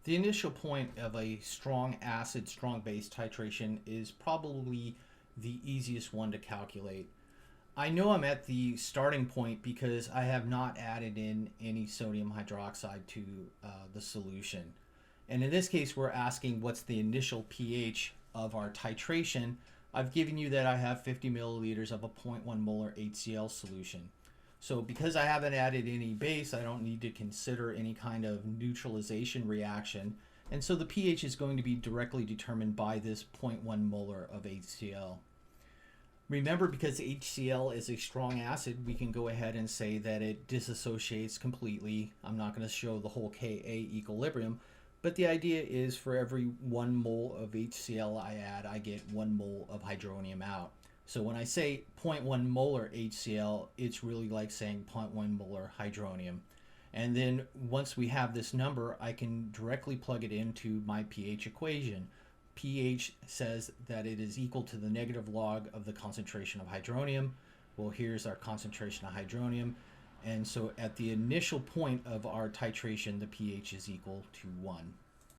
The initial point of a strong acid, strong base titration is probably the easiest one to calculate. I know I'm at the starting point because I have not added in any sodium hydroxide to the solution. And in this case, we're asking what's the initial pH of our titration. I've given you that I have 50 milliliters of a 0.1 molar HCl solution. So because I haven't added any base, I don't need to consider any kind of neutralization reaction. And so the pH is going to be directly determined by this 0.1 molar of HCl. Remember, because HCl is a strong acid, we can go ahead and say that it disassociates completely. I'm not going to show the whole Ka equilibrium, but the idea is for every 1 mole of HCl I add, I get 1 mole of hydronium out. So when I say 0.1 molar HCl, it's really like saying 0.1 molar hydronium. And then once we have this number, I can directly plug it into my pH equation. pH says that it is equal to the negative log of the concentration of hydronium. Well, here's our concentration of hydronium. And so at the initial point of our titration, the pH is equal to 1.